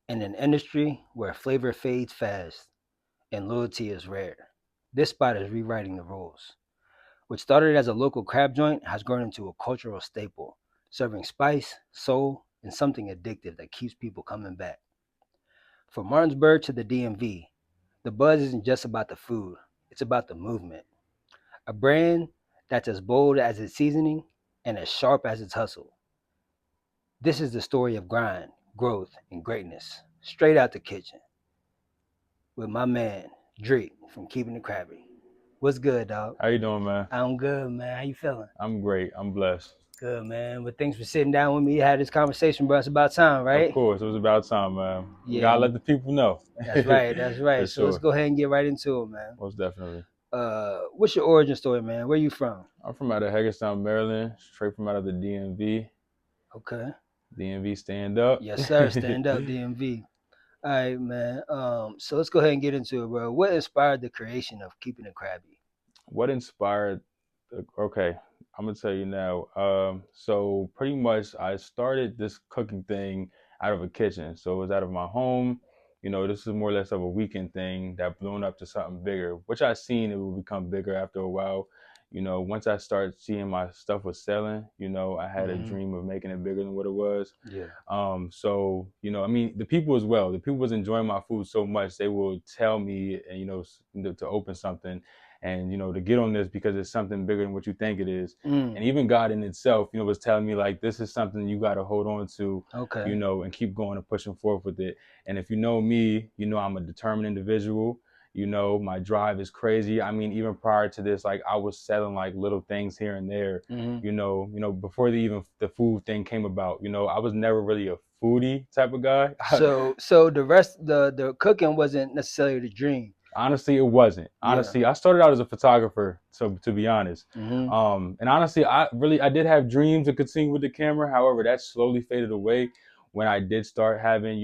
In an industry where flavor fades fast and loyalty is rare, this spot is rewriting the rules. What started as a local crab joint has grown into a cultural staple, serving spice, soul, and something addictive that keeps people coming back. From Martinsburg to the DMV, the buzz isn't just about the food, it's about the movement. A brand that's as bold as its seasoning and as sharp as its hustle. This is the story of grind, growth, and greatness, straight out the kitchen, with my man, Drake from Keepin It Krabby. What's good, dog? How you doing, man? I'm good, man. How you feeling? I'm great. I'm blessed. Good, man. But thanks for sitting down with me. Had this conversation, bro. It's about time, Of right? course, it was about time, man. We Yeah, gotta let the people know. that's right. That's right. For So let's sure. go ahead and get right into it, man. Most definitely. What's your origin story, man? Where you from? I'm from out of Hagerstown, Maryland, straight from out of the DMV. Okay. DMV stand up. Yes, sir. Stand up, DMV. All right, man. So let's go ahead and get into it, bro. What inspired the creation of Keeping It Krabby? What inspired? Okay, I'm gonna tell you now. So pretty much, I started this cooking thing out of a kitchen. So it was out of my home. This is more or less of a weekend thing that blown up to something bigger, which I seen it would become bigger after a while. Once I started seeing my stuff was selling, I had a Mm-hmm. dream of making it bigger than what it was. Yeah. I mean, the people as well. The people was enjoying my food so much, they will tell me, and to open something, and to get on this because it's something bigger than what you think it is. Mm. And even God in itself, was telling me like this is something you got to hold on to, Okay. and keep going and pushing forth with it. And if you know me, I'm a determined individual. My drive is crazy. I mean, even prior to this, like I was selling like little things here and there. Mm-hmm. Before the food thing came about. I was never really a foodie type of guy. So the cooking wasn't necessarily the dream. Honestly, it wasn't. Yeah. Honestly, I started out as a photographer, to be honest. Mm-hmm. And honestly, I did have dreams to continue with the camera. However, that slowly faded away when I did start having,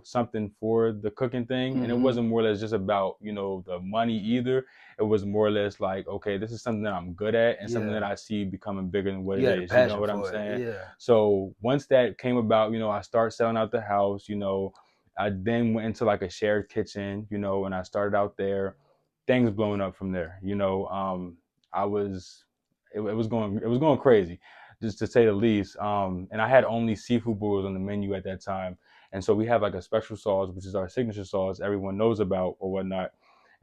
something for the cooking thing. And it Mm-hmm. wasn't more or less just about, the money either. It was more or less like, okay, this is something that I'm good at and something that Yeah. I see becoming bigger than what You it had a is. You know passion what I'm for it. saying? Yeah. So once that came about, I started selling out the house. I then went into like a shared kitchen, and I started out there. Things blowing up from there. I was, it was going crazy, just to say the least. And I had only seafood boils on the menu at that time, and so we have like a special sauce, which is our signature sauce, everyone knows about or whatnot.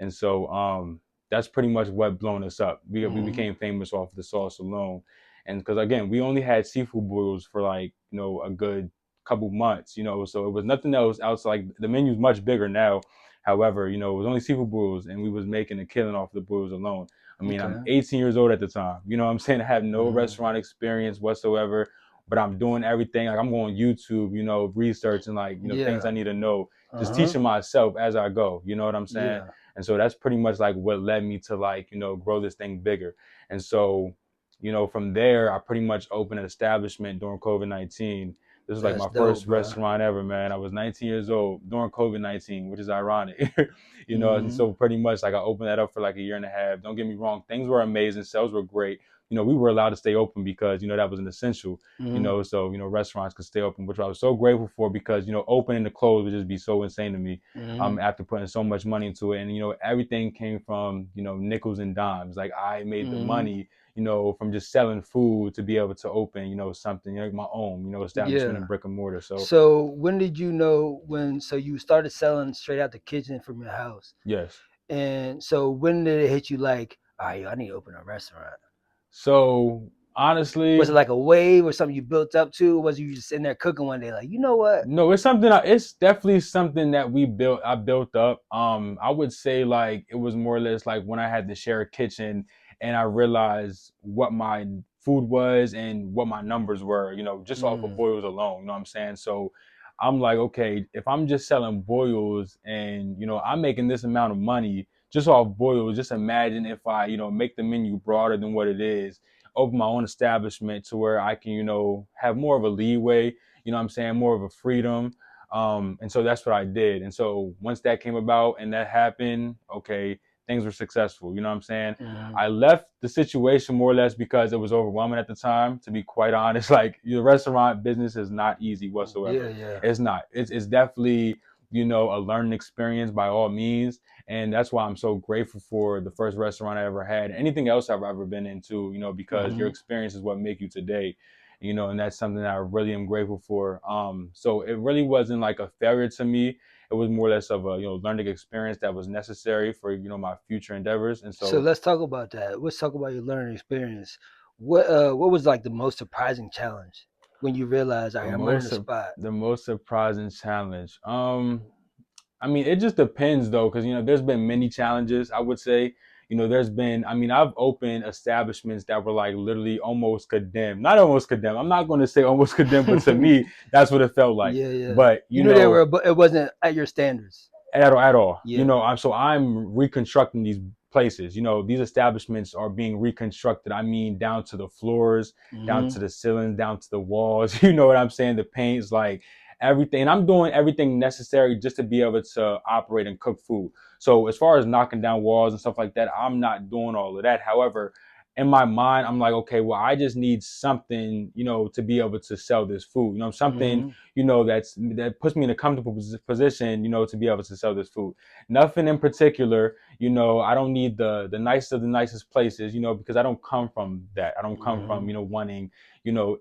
And so that's pretty much what blown us up. We Mm-hmm. became famous off of the sauce alone, and because again, we only had seafood boils for like a good couple months, so it was nothing else outside. Like the menu's much bigger now. However, it was only seafood boils and we was making a killing off the boils alone. I mean, I'm Okay. 18 years old at the time. You know what I'm saying? I have no Mm-hmm. restaurant experience whatsoever, but I'm doing everything. Like I'm going YouTube, researching like, things Yeah. I need to know, just Uh-huh. teaching myself as I go. You know what I'm saying? Yeah. And so that's pretty much like what led me to like, grow this thing bigger. And so, from there, I pretty much opened an establishment during COVID-19. This was like That's my dope, first bro. restaurant ever, man. I was 19 years old during COVID-19, which is ironic, And Mm-hmm. so pretty much like I opened that up for like a year and a half. Don't get me wrong, things were amazing, sales were great. We were allowed to stay open because that was an essential. Mm-hmm. So restaurants could stay open, which I was so grateful for because opening to close would just be so insane to me. Mm-hmm. After putting so much money into it, and everything came from nickels and dimes. Like I made the Mm-hmm. money from just selling food to be able to open, something like my own, establishment in Yeah. brick and mortar. So So when did you know when so you started selling straight out the kitchen from your house? yes. And so when did it hit you like, all right, I need to open a restaurant? So Was it honestly, like a wave or something you built up to? Or was you just sitting there cooking one day like, you know what? no, it's something. It's definitely something that we built. I built up. I would say like it was more or less like when I had to share a kitchen and I realized what my food was and what my numbers were. Just off of Mm, boils alone. You know what I'm saying? So I'm like, okay, if I'm just selling boils and I'm making this amount of money just off boils, just imagine if I make the menu broader than what it is, open my own establishment to where I can have more of a leeway, what I'm saying, more of a freedom. And so that's what I did. And so once that came about and that happened, okay, things were successful. You know what I'm saying? Mm-hmm. I left the situation more or less because it was overwhelming at the time. To be quite honest, like the restaurant business is not easy Yeah, whatsoever. yeah. It's not. It's definitely a learning experience by all means, and that's why I'm so grateful for the first restaurant I ever had. Anything else I've ever been into, because your Mm-hmm. experience is what make you today. And that's something that I really am grateful for. So it really wasn't like a failure to me. It was more or less of a learning experience that was necessary for my future endeavors. And So so let's talk about that. Let's talk about your learning experience. What was like the most surprising challenge when you realized, all the right, I'm earning a most spot? the most surprising challenge. I mean, it just depends though, because there's been many challenges. I would say, there's been. I mean, I've opened establishments that were like literally almost condemned. Not almost condemned. I'm not going to say almost condemned, but to me, that's what it felt like. Yeah, yeah. But You knew they were, but it wasn't at your standards. at all. Yeah. I'm reconstructing these places. These establishments are being reconstructed. I mean, down to the floors, down Mm-hmm. to the ceilings, down to the walls. You know what I'm saying? The paint's like everything. And I'm doing everything necessary just to be able to operate and cook food. So as far as knocking down walls and stuff like that, I'm not doing all of that. However, in my mind, I'm like, okay, well, I just need something, to be able to sell this food. Something Mm-hmm. that puts me in a comfortable position, to be able to sell this food. Nothing in particular, I don't need the nicest of the nicest places, because I don't come from that. I don't come Mm-hmm. from, wanting,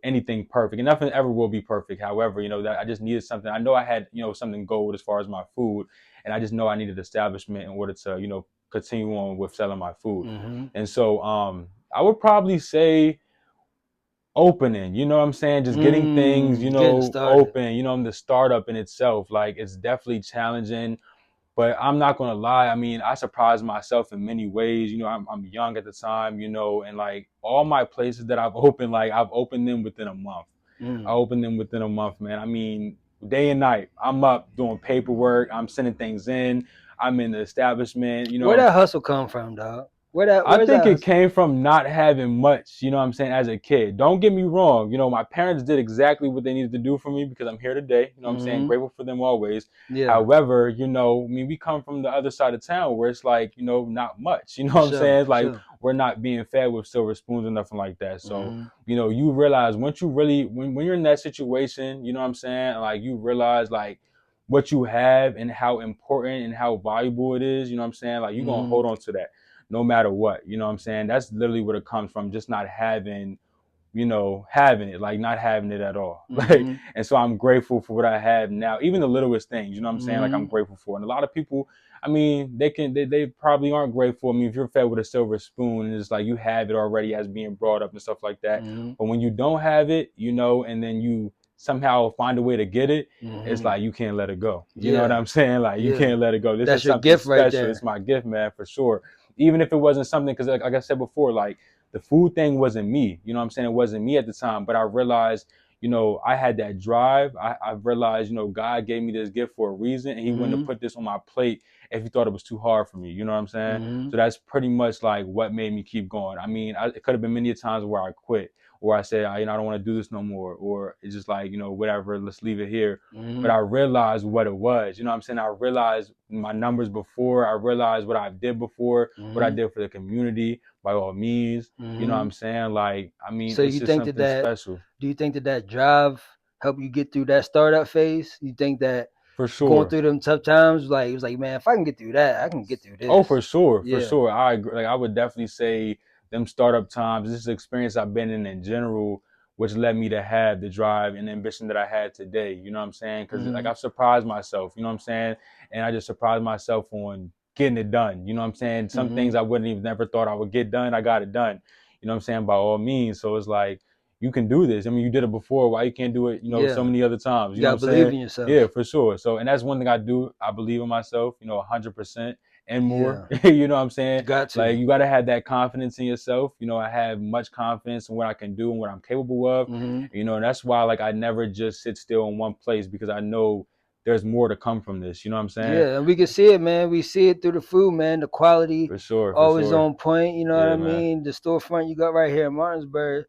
anything perfect. And nothing ever will be perfect. However, that I just needed something. I know I had, something gold as far as my food, and I just know I needed establishment in order to, continue on with selling my food. Mm-hmm. And so I would probably say opening, you know what I'm saying? Just getting things, Getting started. open, the startup in itself. Like it's definitely challenging, but I'm not gonna lie. I mean, I surprised myself in many ways. I'm young at the time, and like all my places that I've opened, like I've opened them within a month. I Mm. opened them within a month, man. I mean, day and night. I'm up doing paperwork, I'm sending things in, I'm in the establishment, Where that hustle come from, dog? I Where's think that it hustle? came from not having much, you know what I'm saying, as a kid. Don't get me wrong. My parents did exactly what they needed to do for me because I'm here today. You know what I'm saying? Mm-hmm. Grateful for them always. Yeah, However, I mean, we come from the other side of town where it's like, not much. You know for what I'm sure, saying? It's for like sure. we're not being fed with silver spoons or nothing like that. So, Mm-hmm. you realize once you really, when you're in that situation, you know what I'm saying? Like you realize like what you have and how important and how valuable it is. You know what I'm saying? Like you're going to Mm-hmm. hold on to that no matter what. You know what I'm saying? That's literally what it comes from, just not having, having it, like not having it at all. Like, Mm-hmm. and so I'm grateful for what I have now, even the littlest things, you know what I'm saying? Like I'm Mm-hmm. grateful for. And a lot of people, I mean, they probably aren't grateful. I mean, if you're fed with a silver spoon and it's like you have it already as being brought up and stuff like that. Mm-hmm. But when you don't have it, and then you somehow find a way to get it, it's Mm-hmm. like you can't let it go. You know what Yeah, I'm saying? Like you yeah. can't let it go. This That's is your something gift right special. It's there. my gift, man, for sure. Even if it wasn't something, because like I said before, like the food thing wasn't me. You know what I'm saying? It wasn't me at the time, but I realized, I had that drive. I realized, God gave me this gift for a reason, and He wouldn't have Mm-hmm. put this on my plate if He thought it was too hard for me. You know what I'm saying? Mm-hmm. So that's pretty much like what made me keep going. I mean, it could have been many times where I quit, or I said, I don't want to do this no more, or it's just like, whatever, let's leave it here. But Mm-hmm. I realized what it was. You know what I'm saying? I realized my numbers before. I realized what I did before, what I Mm-hmm. did for the community by all means. You know what Mm-hmm. I'm saying? Like, I mean, So it's you just think that something that special do you think that that drive helped you get through that startup phase? You think that for going sure. through them tough times, like it was like, man, if I can get through that, I can get through Oh, this. for sure, for Yeah. sure. I agree. Like, I would definitely say them startup times. This is experience I've been in general, which led me to have the drive and ambition that I had today. You know what I'm saying? Because like Mm-hmm. I've surprised myself. You know what I'm saying? And I just surprised myself on getting it done. You know what I'm saying? Some Mm-hmm. things I wouldn't even never thought I would get done. I got it done. You know what I'm saying? By all means. So it's like you can do this. I mean, you did it before. Why you can't do it? So Yeah. many other times. You You know what gotta I'm believe saying? in Yeah, yourself. for sure. So, and that's one thing I do. I believe in myself. 100% and more. Yeah. You know what I'm saying? Got Like to. you got to have that confidence in yourself. I have much confidence in what I can do and what I'm capable of. Mm-hmm. And that's why like I never just sit still in one place because I know there's more to come from this. You know what I'm saying? Yeah, and we can see it, man. We see it through the food, man. The quality For sure, for always sure. on point. You know what I Yeah, man. mean? The storefront you got right here in Martinsburg,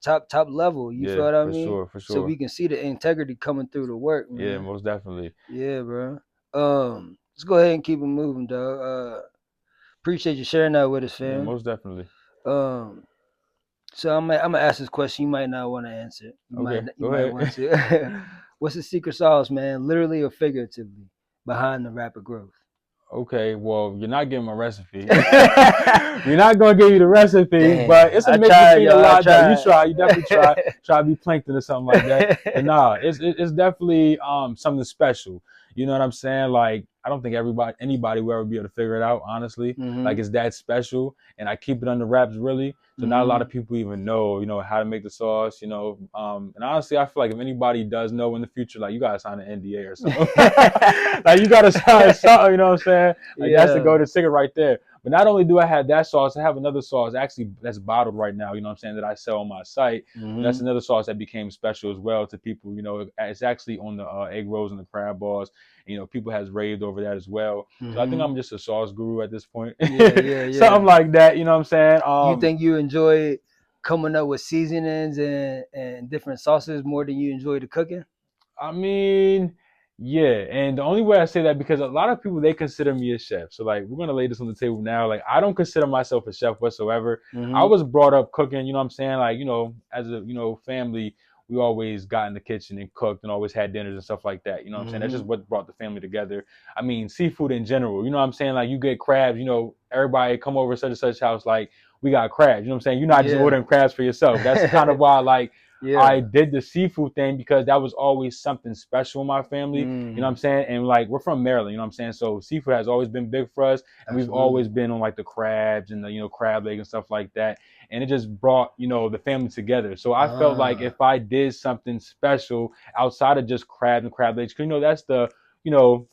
top level. You feel Yeah, what I for mean? sure, for So sure. we can see the integrity coming through the work, Yeah, man. most definitely. Yeah, bro. Let's go ahead and keep it moving, dog. Appreciate you sharing that with us, Yeah, fam. most definitely. Um, so I'm gonna ask this question. You might not want to answer it. Okay, You go might ahead. want to. What's the secret sauce, man? Literally or figuratively, behind the rapid growth? Okay, well, you're not getting my recipe. We're not gonna give you the recipe, but Damn, it's a I mix tried, between a y'all. I lot though. You tried. try, you definitely try to be plankton or something like that. But nah, it's definitely something special. You know what I'm saying? Like I don't think anybody will ever be able to figure it out, honestly. Like Mhm. it's that special, and I keep it under wraps really. So not a lot of Mhm. people even know, how to make the sauce, and honestly, I feel like if anybody does know in the future, like you gotta sign an NDA or something. Like you gotta sign something, you know what I'm saying? Like that's the Yeah. go-to ticket right there. But not only do I have that sauce, I have another sauce actually that's bottled right now, you know what I'm saying, that I sell on my site. And that's Mhm. another sauce that became special as well to people. It's actually on the egg rolls and the crab balls. People has raved over that as well. So I think Mhm. I'm just a sauce guru at this point. Yeah. Yeah. Something Yeah. like that, you know what I'm saying? You think you enjoy coming up with seasonings and different sauces more than you enjoy the cooking? I mean, yeah, and the only way I say that because a lot of people they consider me a chef. So like we're gonna lay this on the table now. Like I don't consider myself a chef whatsoever. I Mhm. was brought up cooking, you know what I'm saying? Like, as a family, we always got in the kitchen and cooked and always had dinners and stuff like that. You know what I'm saying? That's just Mhm. what brought the family together. I mean, seafood in general, you know what I'm saying? Like you get crabs, everybody come over such and such house, like we got crabs, you know what I'm saying? You're not just Yeah. ordering crabs for yourself. That's kind of why like I Yeah. did the seafood thing because that was always something special in my family. You know what I'm Mm. saying? And like we're from Maryland, you know what I'm saying? So seafood has always been big for us. And we've always Absolutely. been on like the crabs and the, crab leg and stuff like that. And it just brought, the family together. So I felt like Ah. if I did something special outside of just crab and crab legs, because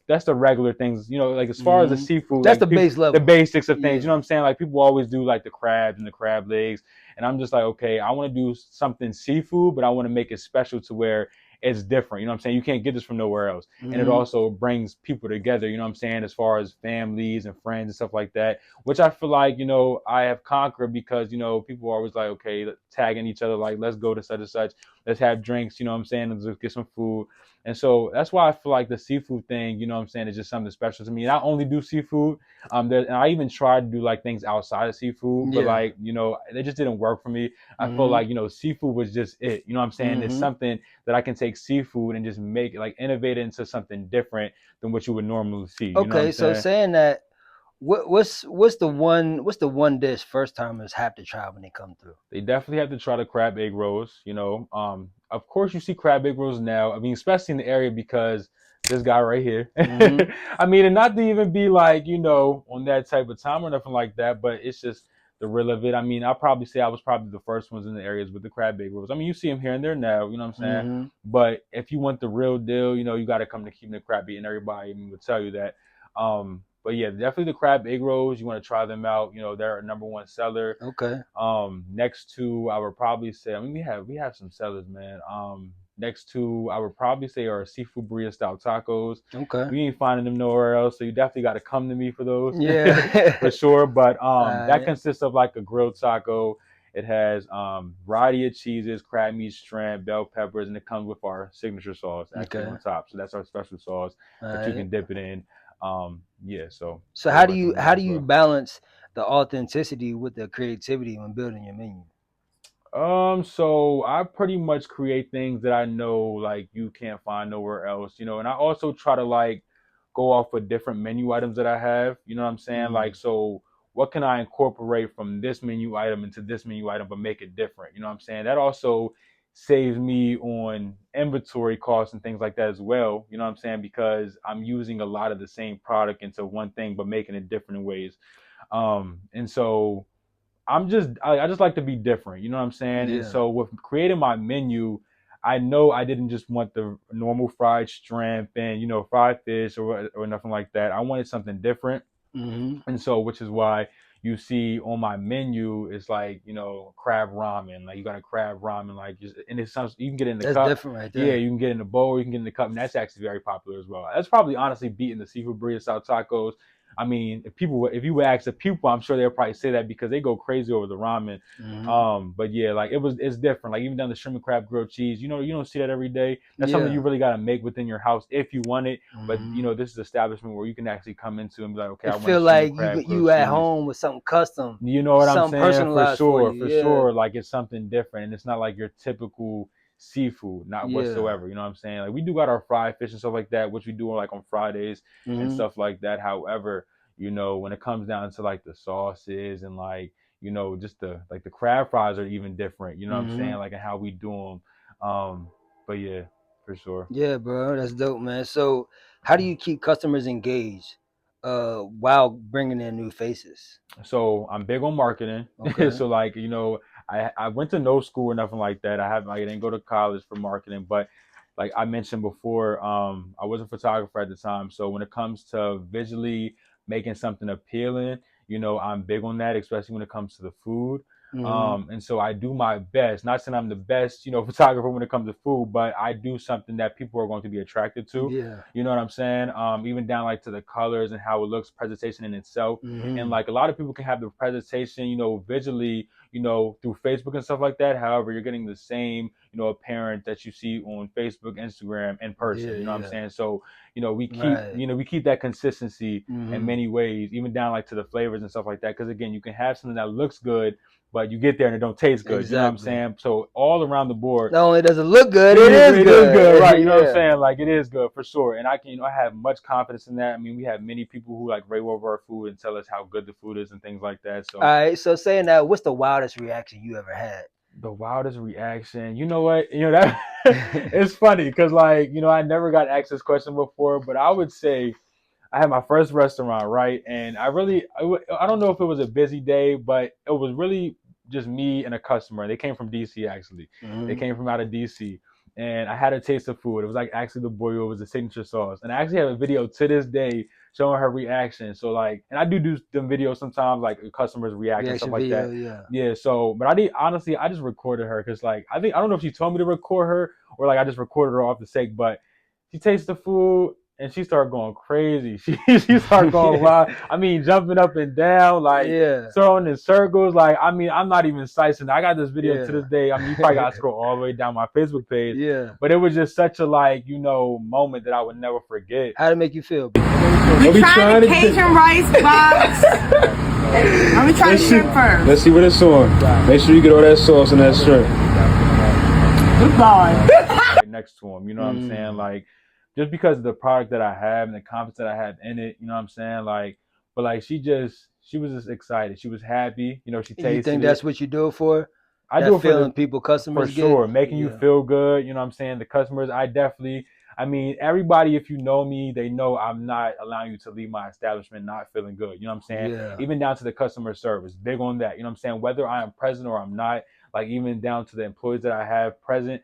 that's the regular things, like as far as the Mhm. seafood, That's like the people, base the level. basics of things, you know Yeah. what I'm saying? Like people always do like the crabs and the crab legs and I'm just like, okay, I want to do something seafood, but I want to make it special to where it's different. You know what I'm saying? You can't get this from nowhere else. And it Mhm. also brings people together, you know what I'm saying, as far as families and friends and stuff like that, which I feel like, I have conquered because, people are always like, okay, tagging each other, like, let's go to such and such, let's have drinks, you know what I'm saying, let's get some food. And so that's why I feel like the seafood thing, you know what I'm saying, is just something special to me. And I only do seafood, and I even tried to do like things outside of seafood, but Yeah. like, they just didn't work for me. I felt Mhm. like, seafood was just it. You know what I'm saying? It's Mhm. something that I can take seafood and just make it like innovate it into something different than what you would normally see. You know what I'm Okay, so saying? saying that, what's the one dish first timers have to try when they come through? They definitely have to try the crab egg rolls. Of course you see crab egg rolls now. I mean, especially in the area because this guy right here. Mhm. I mean, and not to even be like on that type of time or nothing like that, but it's just the real of it. I mean, I'll probably say I was probably the first ones in the areas with the crab egg rolls. I mean, you see them here and there now. You know what I'm saying? Mhm. But if you want the real deal, you got to come to Keepin It Krabby, and everybody will tell you that. But yeah, definitely the crab egg rolls. You want to try them out. They're a number one seller. Okay. Next to I would probably say, I mean, we have some sellers, man. Next to I would probably say are seafood burrito style tacos. Okay. We ain't finding them nowhere else, so you definitely got to come to me for those for Yeah. sure. But All that right. consists of like a grilled taco. It has variety of cheeses, crab meat, shrimp, bell peppers, and it comes with our signature sauce actually Okay. on top. So that's our special sauce All that you right. can dip it in. Yeah, so So I would how do you recommend how that do as you well. balance the authenticity with the creativity when building your menu? So I pretty much create things that I know like you can't find nowhere else, and I also try to like go off of different menu items that I have, you know what I'm saying? Like, Mm. so what can I incorporate from this menu item into this menu item but make it different? You know what I'm saying? That also saves me on inventory costs and things like that as well, you know what I'm saying? Because I'm using a lot of the same product into one thing but making it different in ways. And so I just like to be different, you know what I'm saying? And Yeah. so with creating my menu, I know I didn't just want the normal fried shrimp and fried fish or nothing like that. I wanted something different, Mhm. and so which is why you see on my menu it's like crab ramen, like you got a crab ramen like just, and it sounds you can get it in the That's cup. different right Yeah, there. you can get it in the bowl, you can get it in the cup, and that's actually very popular as well. That's probably honestly beating the seafood burrito style tacos. I mean, if you would ask a pupil, I'm sure they'll probably say that because they go crazy over the ramen. Hmm. But yeah, like it's different. Like even down the shrimp and crab grilled cheese, you don't see that every day. That's something you Yeah. really got to make within your house if you want it. But Hmm. this is an establishment where you can actually come into and be like, okay, It I want a feel shrimp and like crab grilled you at cheese. home with something custom, You know what I'm something saying? personalized for you. For Yeah. sure. Like it's something different, and it's not like your typical seafood, not Yeah. whatsoever. You know what I'm saying? Like we do got our fried fish and stuff like that, which we do like on Fridays and Hmm. stuff like that. However, when it comes down to like the sauces and like just the crab fries are even different. You know what I'm saying? Hmm. Like and how we do them. But yeah, for sure. Yeah, bro, that's dope, man. So, how do you keep customers engaged, while bringing in new faces? So I'm big on marketing. Okay. So like I went to no school or nothing like that. I didn't go to college for marketing, but like I mentioned before, I was a photographer at the time. So when it comes to visually making something appealing, I'm big on that, especially when it comes to the food. Hmm. And so I do my best. Not saying I'm the best, photographer when it comes to food, but I do something that people are going to be attracted to. Yeah. You know what I'm saying? Even down like to the colors and how it looks, presentation in itself. And Hmm. like a lot of people can have the presentation, visually, through Facebook and stuff like that. However, you're getting the same, apparent that you see on Facebook, Instagram, in person. Yeah. You know what I'm Yeah. saying? So, Right. we keep that consistency in Hmm. many ways, even down like to the flavors and stuff like that. Because again, you can have something that looks good, but you get there and it don't taste good. You know what I'm Exactly. saying? So all around the board, Not only does it look good, it is it is good, good. right? You know what I'm Yeah. saying? Like it is good for sure, and I can, I have much confidence in that. I mean, we have many people who like rave over our food and tell us how good the food is and things like that. All So right. So, saying that, what's the wildest reaction you ever had? the wildest reaction, you know what? That it's funny because like I never got asked this question before, but I would say I had my first restaurant, right? And I don't know if it was a busy day, but it was really just me and a customer. They came from DC actually. They Hmm. came from out of DC. And I had a taste of food. It was like actually the boyo was the signature sauce. And I actually have a video to this day showing her reaction. So like, and I do them videos sometimes, like customers react and stuff Reaction like video. that. Yeah. Yeah. So, but I did honestly, I just recorded her because like I don't know if she told me to record her or like I just recorded her off the sake, but she tastes the food and she started going crazy. She started going Yeah. wild. I mean, jumping up and down, like Yeah. throwing in circles. Like, I mean, I'm not even slicing. I got this video to Yeah. this day. I mean, you probably got to scroll all the way down my Facebook page, Yeah. but it was just such a like, moment that I would never forget. How'd it make you feel, bro? We trying the Cajun rice box. Let me try the shrimp first. Let's see what it's on. Make sure you get all that sauce and that shrimp. Good boy. Right next to him. You know what I'm saying? Mm. Like, just because of the product that I have and the confidence that I have in it, you know what I'm saying? Like, but like she was just excited. She was happy. She You tasted think it. that's what you do it for? I That do it feeling people, for customers get? sure, making you Yeah. feel good. You know what I'm saying? The customers, I mean, everybody, if you know me, they know I'm not allowing you to leave my establishment not feeling good. You know what I'm saying? Yeah. Even down to the customer service, big on that. You know what I'm saying? Whether I am present or I'm not, like even down to the employees that I have present,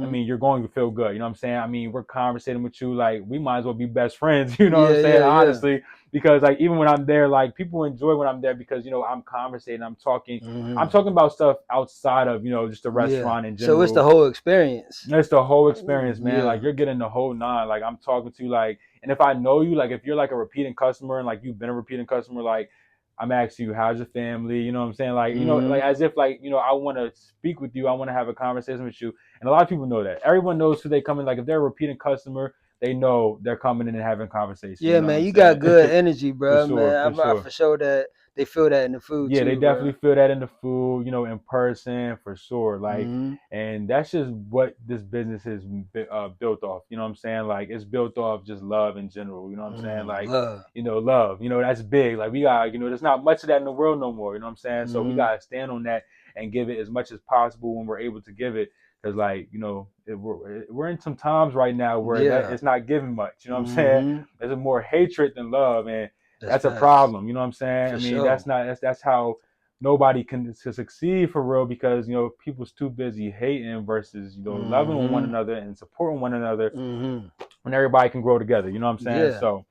I Hmm. mean, you're going to feel good. You know what I'm saying? I mean, we're conversating with you like we might as well be best friends. You know what I'm Yeah, saying? yeah, yeah. Honestly, because like even when I'm there, like people enjoy when I'm there because I'm conversating, I'm talking, I'm Hmm. talking about stuff outside of just the Yeah. restaurant in So it's the general. whole experience. It's the whole experience, man. Like Yeah. you're getting the whole nine. Like I'm talking to you, like, and if I know you, like if you're like a repeating customer and like you've been a repeating customer, like I'm asking you, how's your family? You know what I'm saying? Like, like Hmm. as if like, I want to speak with you, I want to have a conversation with you. And a lot of people know that. Everyone knows who they come in. Like if they're a repeating customer, they know they're coming in and having conversation. You Yeah, know what man, I'm you got saying? good energy, For bro, sure, man. for I sure. for sure that they feel that in the food Yeah, they too, bro. definitely feel that in the food, in person for sure. Like, Hmm. and that's just what this business is built off. You know what I'm saying? Like, it's built off just love in general. You know what I'm saying? Like, Love. love. That's big. Like, we got, there's not much of that in the world no more. You know what I'm saying? So we Hmm. gotta stand on that and give it as much as possible when we're able to give it. Because, like, we're in some times right now where that Yeah. it's not giving much. You know what I'm saying? Hmm. There's more hatred than love, and That's that's a facts. problem. You know what I'm saying? I For mean, sure. that's how nobody can to succeed for real because people's too busy hating versus loving one Hmm. another and supporting one another Hmm. when everybody can grow together. You know what I'm saying? Yeah. So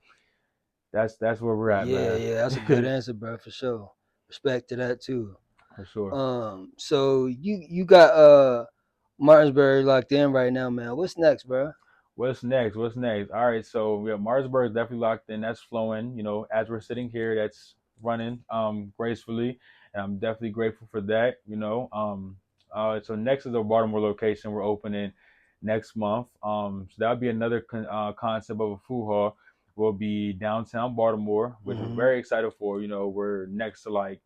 that's where we're at, Yeah, man. yeah. That's a good answer, bro, for sure. Respect to that too. For sure. So you got Martinsburg locked in right now, man. What's next, bro? What's next? What's next? All right, so yeah, Marsburg is definitely locked in. That's flowing. As we're sitting here, that's running gracefully, and I'm definitely grateful for that. So next is the Baltimore location we're opening next month. So that'll be another concept of a food hall. Will be downtown Baltimore, which we're Mm-hmm. very excited for. We're next to like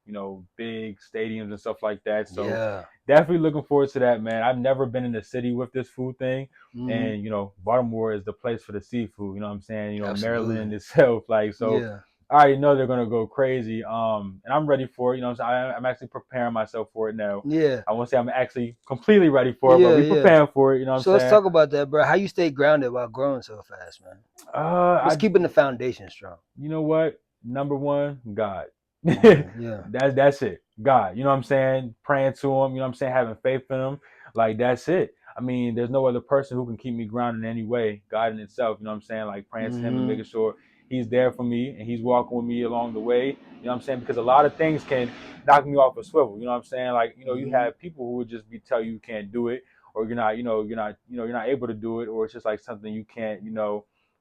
big stadiums and stuff like that. So Yeah. definitely looking forward to that, man. I've never been in the city with this food thing. Mm-hmm. And Baltimore is the place for the seafood. You know what I'm saying? Absolutely. Maryland itself, like so. Yeah. I already know they're gonna go crazy. And I'm ready for it. I'm actually preparing myself for it now. Yeah. I won't say I'm actually completely ready for it, but Yeah. we Yeah. preparing for it. You know what I'm So let's saying? talk about that, bro. How you stay grounded while growing so fast, man? What's I keeping the foundation strong? You know what? Number one, God. Mm-hmm. Yeah. That's it. God. You know what I'm saying? Praying to him, you know what I'm saying? Having faith in him. Like that's it. I mean, there's no other person who can keep me grounded in any way. God in itself, you know what I'm saying? Like praying to him and Mm-hmm. making sure he's there for me and he's walking with me along the way. You know what I'm saying? Because a lot of things can knock me off a swivel. You know what I'm saying? Like, you Mm-hmm. have people who would just be tell you can't do it or you're not able to do it, or it's just like something you can't,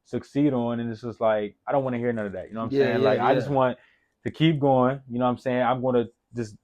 succeed on. And it's just like I don't want to hear none of that. You know what I'm Yeah. saying? Yeah. Like I just Yeah. want to keep going. You know what I'm saying? I'm gonna just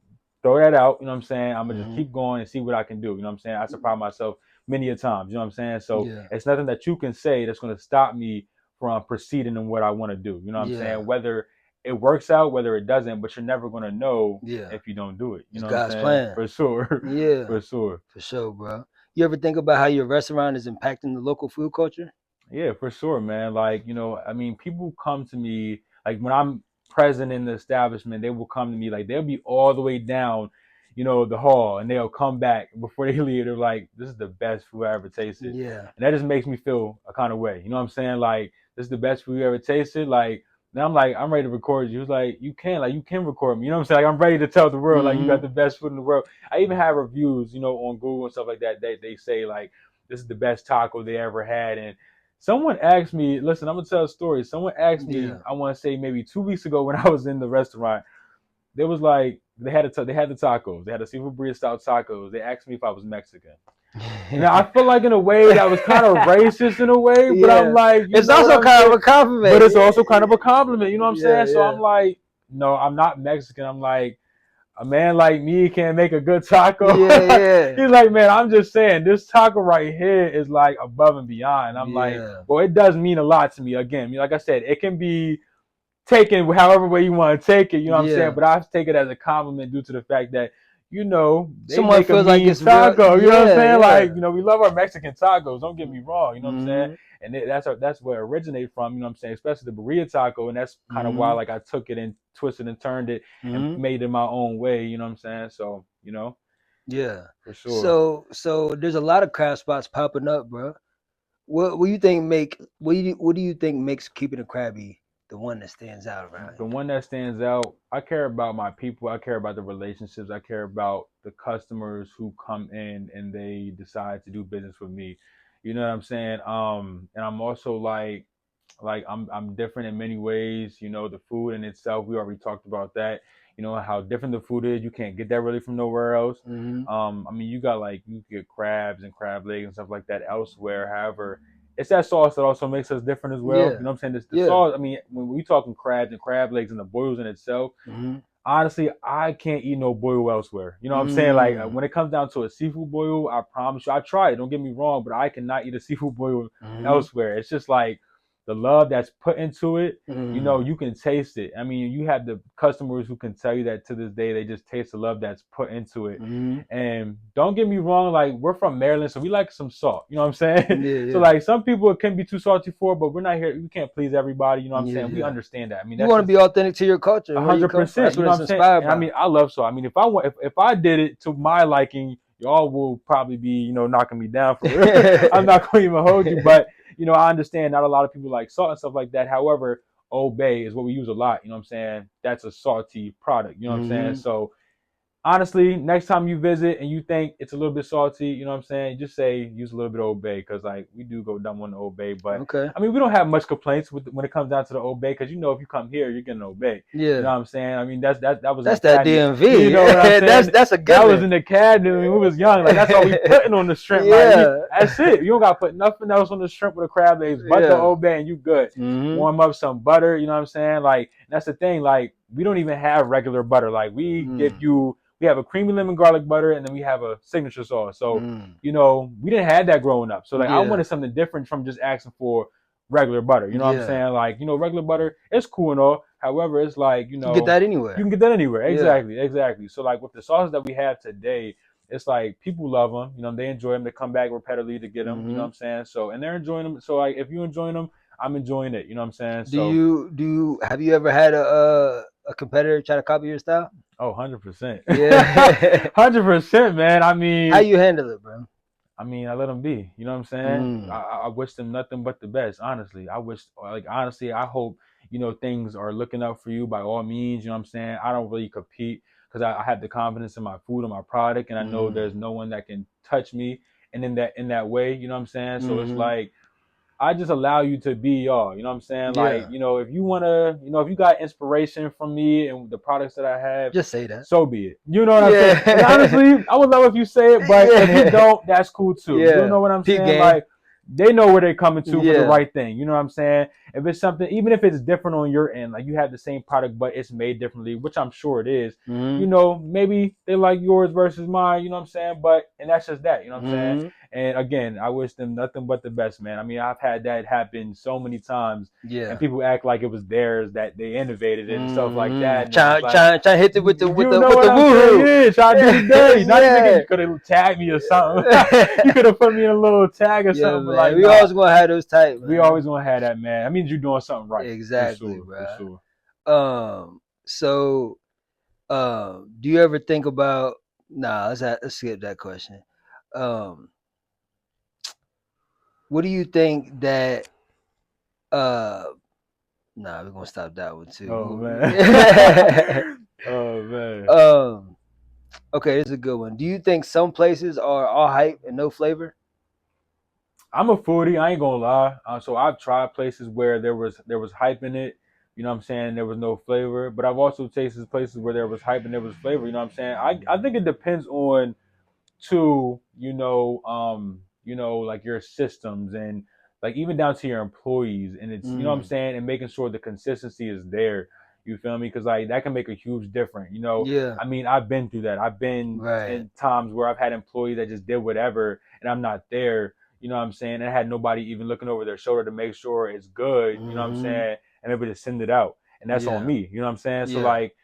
throw that out. You know what I'm saying? I'm gonna just Mm-hmm. keep going and see what I can do. You know what I'm saying? I surprise myself many a times. You know what I'm saying? So Yeah. it's nothing that you can say that's gonna stop me from proceeding in what I want to do. You know what I'm Yeah. saying? Whether it works out, whether it doesn't, but you're never gonna know Yeah. if you don't do it. You It's know what I'm God's saying? plan. For sure. Yeah. For sure. For sure, bro. You ever think about how your restaurant is impacting the local food culture? Yeah, for sure, man. Like, I mean, people come to me, like when I'm present in the establishment, they will come to me, like they'll be all the way down, the hall, and they'll come back before they leave. They're like, this is the best food I ever tasted. Yeah. And that just makes me feel a kind of way. You know what I'm saying? Like, this is the best food you ever tasted. Like, now I'm like, I'm ready to record you. It's like, you can record me. You know what I'm saying? Like, I'm ready to tell the world, like, you got Mm-hmm. the best food in the world. I even have reviews, on Google and stuff like that. They say, like, this is the best taco they ever had. And someone asked me, listen, I'm gonna tell a story. Someone asked me, Yeah. I want to say maybe 2 weeks ago when I was in the restaurant. They was like, they had the tacos, they had the seafood burrito style tacos. They asked me if I was Mexican. Now I feel like in a way that was kind of racist in a way, but I'm Yeah. like, you It's know what also I'm kind of saying? a compliment. But it's also kind of a compliment, you know what I'm Yeah. saying? So Yeah. I'm like, no, I'm not Mexican. I'm like, a man like me can't make a good taco. Yeah. Yeah. He's like, man, I'm just saying this taco right here is like above and beyond. And I'm like, Yeah. well, it does mean a lot to me. Again, like I said, it can be taken however way you want to take it. You know what I'm saying? Yeah. But I take it as a compliment due to the fact that they Someone make a feels like mean it's real. taco. You know what I'm Yeah. saying? Like, Yeah. we love our Mexican tacos. Don't get me wrong. You know what I'm saying? Mm-hmm. And that's where it originated from. You know what I'm saying? Especially the burrito taco, and that's kind of why Mm-hmm. like I took it and twisted and turned it and Mm-hmm. made it my own way. You know what I'm saying? So Yeah. for sure. So there's a lot of craft spots popping up, bro. What do you think what do you think makes Keeping It Krabby the one that stands out around The here? one that stands out, I care about my people. I care about the relationships. I care about the customers who come in and they decide to do business with me. You know what I'm saying? And I'm also like I'm different in many ways. The food in itself, we already talked about that. How different the food is. You can't get that really from nowhere else. Mm-hmm. I mean, you get crabs and crab legs and stuff like that elsewhere. However, it's that sauce that also makes us different as well. Yeah. You know what I'm saying? The Yeah. sauce. I mean, when we talking crabs and crab legs and the boils in itself, Mm-hmm. honestly, I can't eat no boil elsewhere. You know what I'm saying? Like Mm-hmm. when it comes down to a seafood boil, I promise you, I tried. Don't get me wrong, but I cannot eat a seafood boil Mm-hmm. elsewhere. It's just like the love that's put into it. Mm-hmm. You can taste it. I mean, you have the customers who can tell you that to this day they just taste the love that's put into it. Mm-hmm. And don't get me wrong, like we're from Maryland, so we like some salt. You know what I'm saying? Yeah. So Yeah. like some people it can be too salty for, but we're not here. We can't please everybody. You know what I'm Yeah. saying? We Yeah. understand that. I mean, You that's want to just be authentic to your culture a and where you hundred come from. percent. That's You what know what it's I'm saying? inspired And I by. mean, I love so. I mean, if I did it to my liking, y'all will probably be knocking me down for real. I'm not going to even hold you, but I understand not a lot of people like salt and stuff like that. However, Old Bay is what we use a lot. You know what I'm saying? That's a salty product. You know what I'm saying? Mm-hmm. So honestly, next time you visit and you think it's a little bit salty, you know what I'm saying? Just say use a little bit of Old Bay, because like we do go dumb on the Old Bay, but Okay. I mean we don't have much complaints when it comes down to the Old Bay, because if you come here, you're getting Old Bay. You know Yeah. what I'm saying? I mean that was in That's that academy. DMV. You know what I'm saying? That's a That was given. in the academy. We was young. Like that's all we putting on the shrimp. Like Yeah. that's it. You don't got to put nothing else on the shrimp with the crab legs but the Yeah. Old Bay, and you good. Mm-hmm. Warm up some butter. You know what I'm saying? Like that's the thing. Like we don't even have regular butter. Like we give you. We have a creamy lemon garlic butter, and then we have a signature sauce. So, we didn't have that growing up. So, like, I Yeah. wanted something different from just asking for regular butter. You know what I'm Yeah. saying? Like, regular butter, it's cool and all. However, it's like, You can get that anywhere. you can get that anywhere. Yeah. Exactly, exactly. So, like, with the sauces that we have today, it's like people love them. They enjoy them. They come back repetitively to get them. You know what I'm saying? So, and they're enjoying them. So, like, if you're enjoying them, I'm enjoying it. You know what I'm saying? So, Have you ever had a competitor try to copy your style? oh, 100%. Yeah. 100%, man. I mean, how you handle it, bro? I mean, I let them be. You know what I'm saying? I wish them nothing but the best. Honestly, honestly, I hope things are looking up for you by all means. You know what I'm saying? I don't really compete because I have the confidence in my food and my product, and I know there's no one that can touch me. And in that way, you know what I'm saying? So it's like I just allow you to be y'all. You know what I'm saying? Yeah. Like, if you wanna, if you got inspiration from me and the products that I have, Just say that. so be it. You know what I'm saying? And honestly, I would love if you say it, but if you don't, that's cool too. Yeah. You know what I'm Peep saying? game. Like they know where they're coming to for Yeah. the right thing. You know what I'm saying? If it's something, even if it's different on your end, like you have the same product but it's made differently, which I'm sure it is. Maybe they like yours versus mine. You know what I'm saying? And that's just that. You know what I'm saying? And again, I wish them nothing but the best, man. I mean, I've had that happen so many times. Yeah. And people act like it was theirs, that they innovated it and stuff like that. And Trying to hit it with the woohoo. Yeah, try to do the day. Not even you could have tagged me or something. You could have put me in a little tag or something. But like, we always gonna have those type. We always gonna have that, man. That means you're doing something right. Exactly, for sure. So, do you ever think about? Nah, let's skip that question. What do you think that? Nah, we're gonna stop that one too. Oh man. Oh man. Okay, this is a good one. Do you think some places are all hype and no flavor? I'm a foodie. I ain't gonna lie. So I've tried places where there was hype in it. You know what I'm saying? There was no flavor. But I've also tasted places where there was hype and there was flavor. You know what I'm saying? I think it depends on like your systems and like even down to your employees, and it's you know what I'm saying, and making sure the consistency is there. You feel me? Because like that can make a huge difference. Yeah. I mean, I've been through that. I've been in times where I've had employees that just did whatever, and I'm not there. You know what I'm saying? And I had nobody even looking over their shoulder to make sure it's good. You know what I'm saying? And able to send it out, and that's on me. You know what I'm saying? So like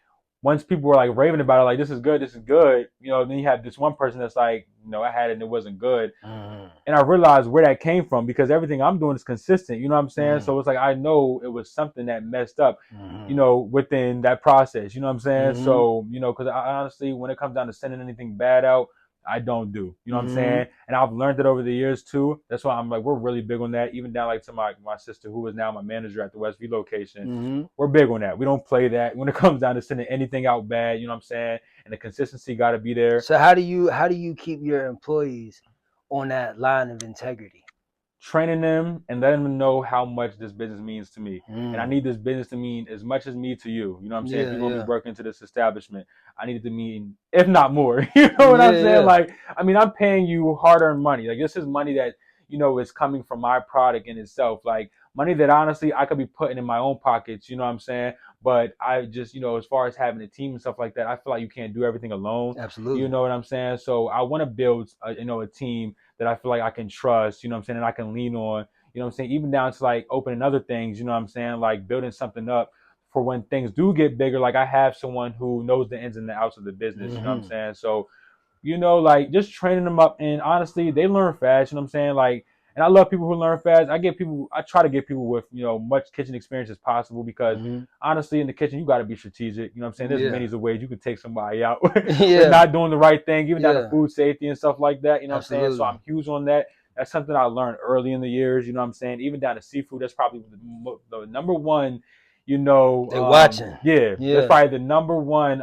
once people were like raving about it, like this is good, then you have this one person that's like, I had it and it wasn't good. And I realized where that came from because everything I'm doing is consistent. You know what I'm saying? So it's like I know it was something that messed up, within that process. You know what I'm saying? So, because I honestly, when it comes down to sending anything bad out, I don't do. You know what I'm saying? And I've learned it over the years too. That's why I'm like, we're really big on that. Even down like to my sister, who is now my manager at the Westview location. We're big on that. We don't play that when it comes down to sending anything out bad. You know what I'm saying? And the consistency got to be there. So how do you keep your employees on that line of integrity? Training them and letting them know how much this business means to me. And I need this business to mean as much as me to you. You know what I'm saying? If you're going to be working to this establishment, I need it to mean, if not more. You know what I'm saying? Yeah. Like, I mean, I'm paying you hard-earned money. Like, this is money that, is coming from my product in itself. Like, money that honestly I could be putting in my own pockets. You know what I'm saying? But I just, as far as having a team and stuff like that, I feel like you can't do everything alone. Absolutely. You know what I'm saying? So I want to build, a team that I feel like I can trust, you know what I'm saying, and I can lean on, you know what I'm saying, even down to like opening other things, you know what I'm saying, like building something up for when things do get bigger. Like I have someone who knows the ins and the outs of the business, you know what I'm saying? So, like just training them up, and honestly, they learn fast, you know what I'm saying? Like, and I love people who learn fast. I try to get people with, much kitchen experience as possible because honestly, in the kitchen, you got to be strategic. You know what I'm saying? There's many ways you can take somebody out with not doing the right thing, even down to food safety and stuff like that. You know what I'm saying? So I'm huge on that. That's something I learned early in the years. You know what I'm saying? Even down to seafood, that's probably the number one, they're watching. Yeah, that's probably the number one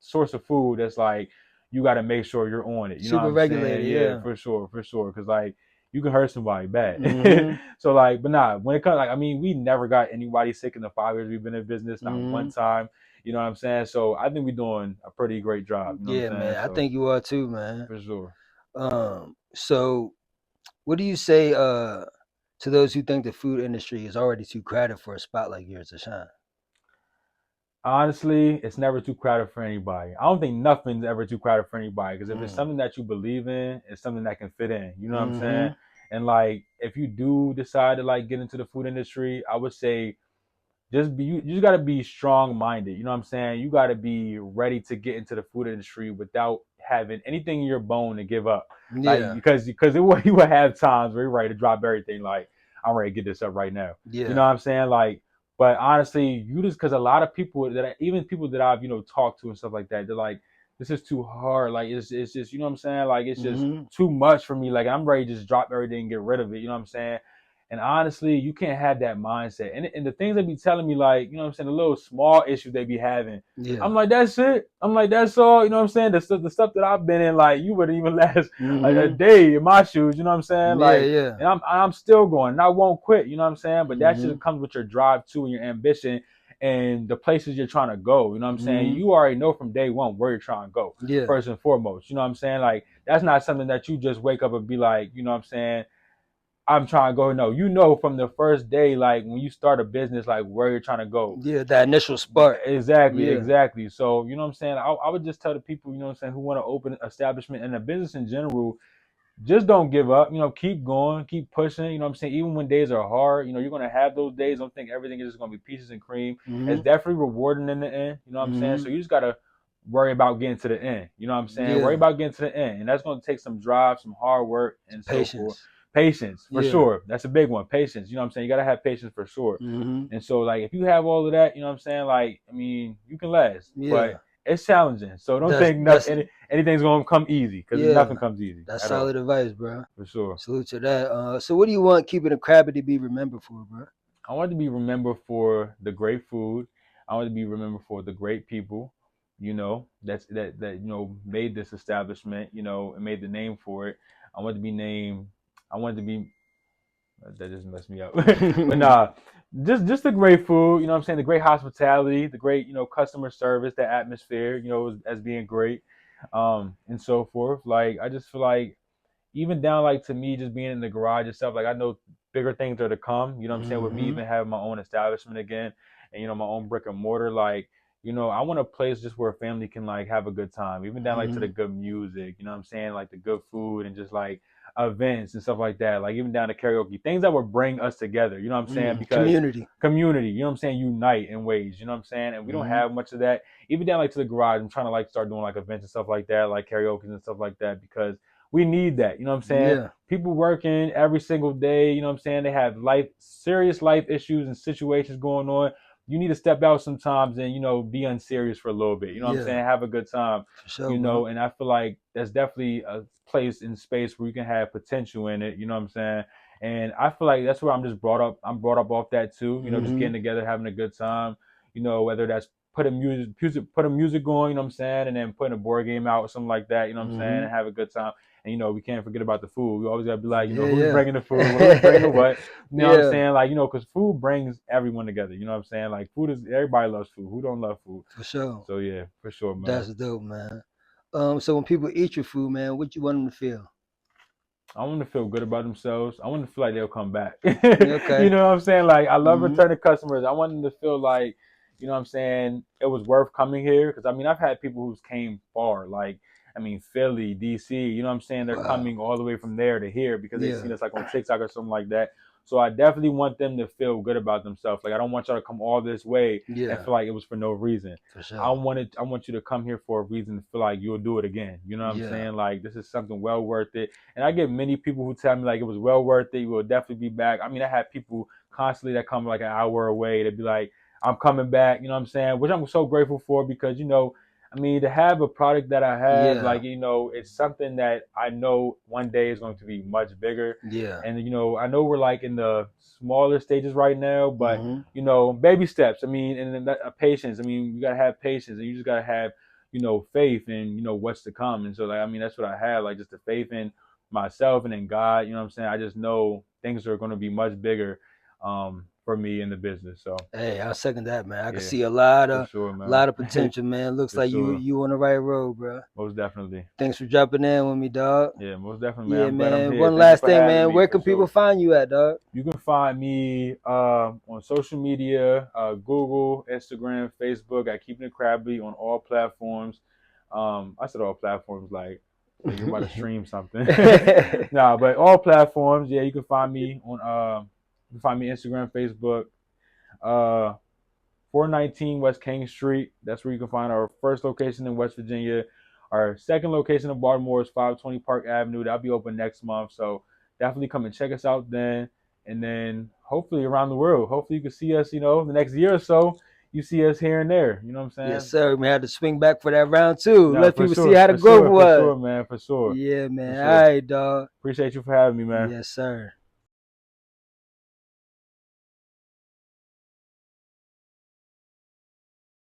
source of food that's like you got to make sure you're on it. You know what Super I'm saying? regulated, Yeah, yeah. for sure, for sure. Because like you can hurt somebody bad. Mm-hmm. So like, but nah, when it comes like, I mean, we never got anybody sick in the 5 years we've been in business, not Mm-hmm. one time. You know what I'm saying? So I think we're doing a pretty great job. You know what I'm Yeah, saying? man. I So think you are too, man. for sure. So what do you say to those who think the food industry is already too crowded for a spot like yours to shine? Honestly, it's never too crowded for anybody. I don't think nothing's ever too crowded for anybody because if it's Mm. something that you believe in, it's something that can fit in. You know what I'm saying? Mm-hmm. And like, if you do decide to like get into the food industry, I would say you just got to be strong minded. You know what I'm saying? You got to be ready to get into the food industry without having anything in your bone to give up. Like Yeah. because you will have times where you're ready to drop everything. Like I'm ready to get this up right now. You know Yeah. what I'm saying? Like, but honestly, you just because a lot of people even people that I've talked to and stuff like that, they're like, this is too hard. Like it's just you know what I'm saying? Like it's just Mm-hmm. too much for me. Like I'm ready to just drop everything and get rid of it. You know what I'm saying? And honestly, you can't have that mindset. And the things they be telling me, like, you know what I'm saying, the little small issues they be having. Yeah. I'm like, that's it. I'm like, that's all. You know what I'm saying? The stuff that I've been in, like, you wouldn't even last a Mm-hmm. day in my shoes. You know what I'm saying? Yeah, Like, yeah. and I'm still going. And I won't quit. You know what I'm saying? But that Mm-hmm. shit comes with your drive too and your ambition and the places you're trying to go. You know what I'm saying? Mm-hmm. You already know from day one where you're trying to go. Yeah. First and foremost. You know what I'm saying? Like, that's not something that you just wake up and be like, you know what I'm saying? I'm trying to go. No, you know from the first day, like when you start a business, like where you're trying to go. Yeah, that initial spark. Exactly, Yeah. exactly. So, you know what I'm saying? I would just tell the people, you know what I'm saying, who want to open an establishment and a business in general, just don't give up. Keep going, keep pushing. You know what I'm saying? Even when days are hard, you're going to have those days. Don't think everything is just going to be peaches and cream. Mm-hmm. It's definitely rewarding in the end. You know what I'm saying? Mm-hmm. So you just got to worry about getting to the end. You know what I'm saying? Worry Yeah. about getting to the end. And that's going to take some drive, some hard work, Some and so forth. patience. Patience, for Yeah. sure. That's a big one. Patience. You know what I'm saying? You got to have patience for sure. Mm-hmm. And so, like, if you have all of that, you know what I'm saying? Like, I mean, you can last, but Yeah. it's challenging. So don't That's think that's anything's going to come easy because yeah. nothing comes easy That's at all, solid advice, bro. for sure. Salute to that. So what do you want Keeping It Krabby to be remembered for, bro? I want to be remembered for the great food. I want to be remembered for the great people, that made this establishment, and made the name for it. I want to be named. I want to be. That just messed me up. But nah, just the great food. You know what I'm saying? The great hospitality, the great customer service, the atmosphere. As being great, and so forth. Like I just feel like even down like to me just being in the garage and stuff, like I know bigger things are to come, you know what I'm saying, with me Mm-hmm. even having my own establishment again and my own brick and mortar, like, I want a place just where a family can like have a good time, even down like to Mm-hmm. the good music, you know what I'm saying, like the good food and just like events and stuff like that, like even down to karaoke, things that would bring us together, you know what I'm saying, because Community. community, you know what I'm saying, unite in ways, you know what I'm saying, and we don't Mm-hmm. have much of that. Even down like to the garage, I'm trying to like start doing like events and stuff like that, like karaoke and stuff like that, because we need that. You know what I'm saying? Yeah. People working every single day, you know what I'm saying? They have serious life issues and situations going on. You need to step out sometimes and, be unserious for a little bit. You know what I'm Yeah. saying? Have a good time, For sure, bro. and I feel like that's definitely a place in space where you can have potential in it. You know what I'm saying? And I feel like that's where I'm just brought up. I'm brought up off that too. Just Mm-hmm. getting together, having a good time. Whether that's put a music going, you know what I'm saying, and then putting a board game out or something like that, you know what I'm saying, Mm-hmm. and have a good time. And we can't forget about the food. We always gotta be like, Yeah, who's yeah. bringing the food, who's bringing what. You know what I'm Yeah. saying? Like, because food brings everyone together. You know what I'm saying? Like, food is everybody loves food. Who don't love food? For sure. So yeah, for sure, man. That's dope, man. So when people eat your food, man, what you want them to feel? I want them to feel good about themselves. I want them to feel like they'll come back. Okay. You know what I'm saying? Like, I love Mm-hmm. returning customers. I want them to feel like, you know what I'm saying, it was worth coming here. Because, I mean, I've had people who's came far. Like, I mean, Philly, DC, you know what I'm saying? They're Wow. coming all the way from there to here because they Yeah. seen us like on TikTok or something like that. So I definitely want them to feel good about themselves. Like, I don't want y'all to come all this way and Yeah. feel like it was for no reason. For I sure. want you to come here for a reason to feel like you'll do it again. You know what I'm Yeah. saying? Like, this is something well worth it. And I get many people who tell me like it was well worth it. You will definitely be back. I mean, I have people constantly that come like an hour away to be like, I'm coming back. You know what I'm saying? Which I'm so grateful for because I mean, to have a product that I have, Yeah. like it's something that I know one day is going to be much bigger. Yeah. And I know we're like in the smaller stages right now, but Mm-hmm. baby steps. I mean, and then patience. I mean, you gotta have patience, and you just gotta have faith in, what's to come. And so, like, I mean, that's what I have, like, just the faith in myself and in God. You know what I'm saying? I just know things are going to be much bigger for me in the business. So, Hey, I second that, man. I can yeah, see a lot for of sure, man. lot of potential, man. Looks For like you sure. you on the right road, bro. Most definitely. Thanks for jumping in with me, dog. Yeah, most definitely, man. Yeah, I'm glad I'm man. here. One Thank you last for thing, having man. me, Where for can people sure. find you at, dog? You can find me on social media, Google, Instagram, Facebook at Keepin It Krabby on all platforms. I said all platforms like you're about to stream something. Nah, but all platforms. Yeah, you can find me on Instagram, Facebook. Uh, 419 West King Street. That's where you can find our first location in West Virginia. Our second location in Baltimore is 520 Park Avenue. That'll be open next month. So definitely come and check us out then. And then hopefully around the world. Hopefully you can see us, the next year or so. You see us here and there. You know what I'm Yes, saying? sir. We had to swing back for that round two. No, Let for people see sure. how the For growth sure. For was. sure, man. For sure. Yeah, For man. All sure. right, dog. Appreciate you for having me, man. Yes, sir.